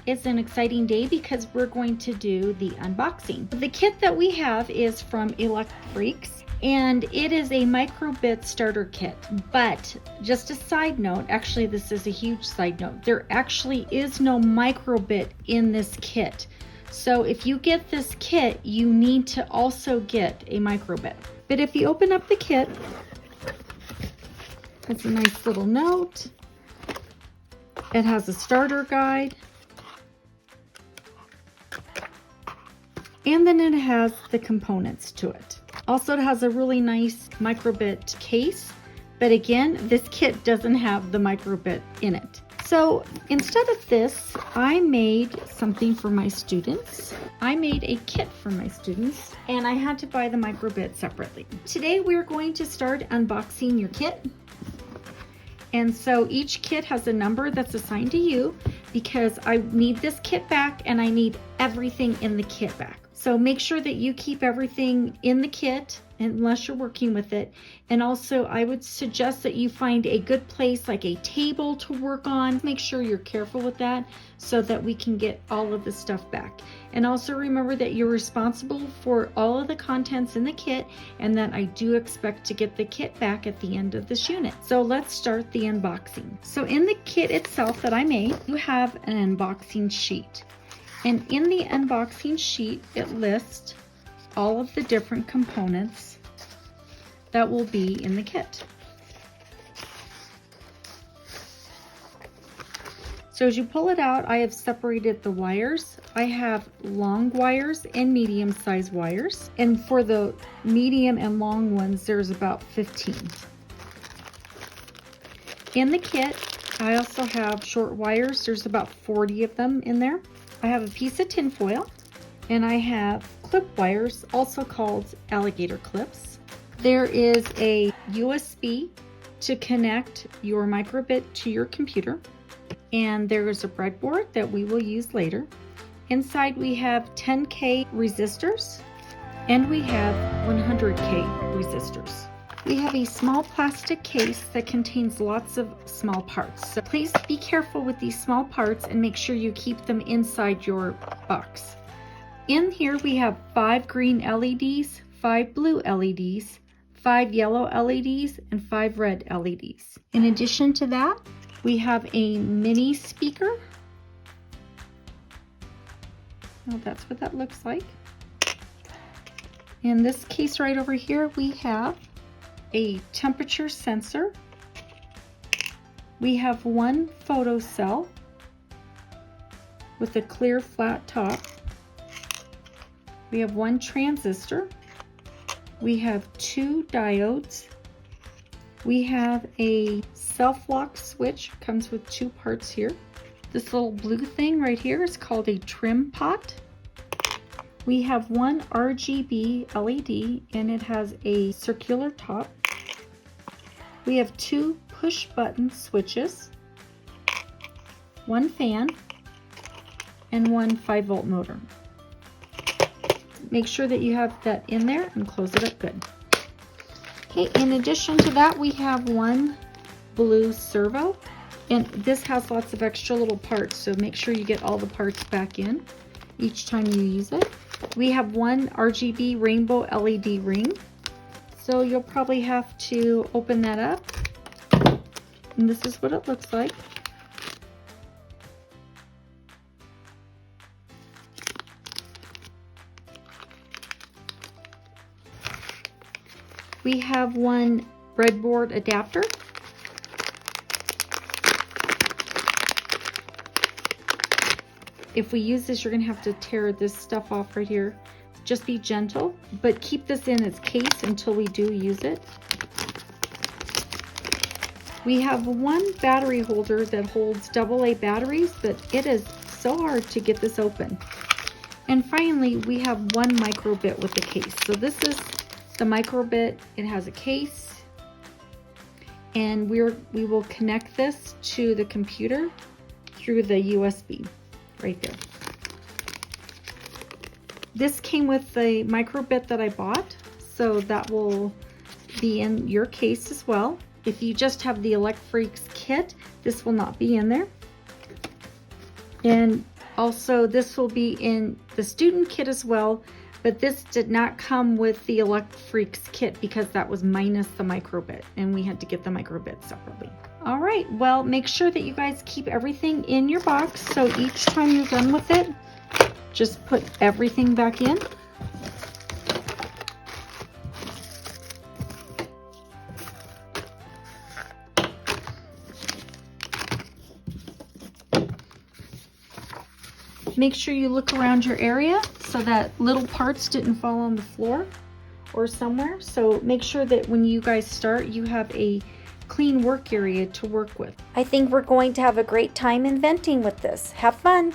is an exciting day because we're going to do the unboxing. The kit that we have is from ELECFREAKS, and it is a Microbit starter kit. But just a side note, actually this is a huge side note, there actually is no Microbit in this kit. So if you get this kit, you need to also get a Microbit. But if you open up the kit, it's a nice little note. It has a starter guide. And then it has the components to it. Also, it has a really nice Microbit case. But again, this kit doesn't have the Microbit in it. So instead of this, I made something for my students. I made a kit for my students, and I had to buy the Microbit separately. Today we're going to start unboxing your kit. And so each kit has a number that's assigned to you because I need this kit back and I need everything in the kit back. So make sure that you keep everything in the kit unless you're working with it. And also I would suggest that you find a good place like a table to work on. Make sure you're careful with that so that we can get all of the stuff back. And also remember that you're responsible for all of the contents in the kit and that I do expect to get the kit back at the end of this unit. So let's start the unboxing. So in the kit itself that I made, you have an unboxing sheet. And in the unboxing sheet, it lists all of the different components that will be in the kit. So as you pull it out, I have separated the wires. I have long wires and medium size wires. And for the medium and long ones, there's about 15. In the kit, I also have short wires. There's about 40 of them in there. I have a piece of tin foil, and I have clip wires, also called alligator clips. There is a USB to connect your Microbit to your computer, and there is a breadboard that we will use later. Inside we have 10K resistors, and we have 100K resistors. We have a small plastic case that contains lots of small parts. So please be careful with these small parts and make sure you keep them inside your box. In here we have 5 green LEDs, 5 blue LEDs, 5 yellow LEDs, and 5 red LEDs. In addition to that, we have a mini speaker. Well, that's what that looks like. In this case right over here, we have a temperature sensor. We have one photo cell with a clear flat top. We have one transistor. We have 2 diodes. We have a self-lock switch, comes with 2 parts here. This little blue thing right here is called a trim pot. We have one RGB LED and it has a circular top. We have 2 push button switches, 1 fan, and 1 5-volt motor. Make sure that you have that in there and close it up good. Okay, in addition to that, we have 1 blue servo, and this has lots of extra little parts, so make sure you get all the parts back in each time you use it. We have 1 RGB rainbow LED ring. So you'll probably have to open that up, and this is what it looks like. We have 1 breadboard adapter. If we use this, you're going to have to tear this stuff off right here. Just be gentle, but keep this in its case until we do use it. We have 1 battery holder that holds AA batteries, but it is so hard to get this open. And finally, we have 1 Microbit with a case. So this is the Microbit. It has a case, and we will connect this to the computer through the USB right there. This came with the Microbit that I bought, so that will be in your case as well. If you just have the ELECFREAKS kit, this will not be in there. And Also, this will be in the student kit as well, but this did not come with the ELECFREAKS kit because that was minus the Microbit, and we had to get the Microbit separately. All right, well, make sure that you guys keep everything in your box, so each time you're done with it, just put everything back in. Make sure you look around your area so that little parts didn't fall on the floor or somewhere. So make sure that when you guys start, you have a clean work area to work with. I think we're going to have a great time inventing with this. Have fun!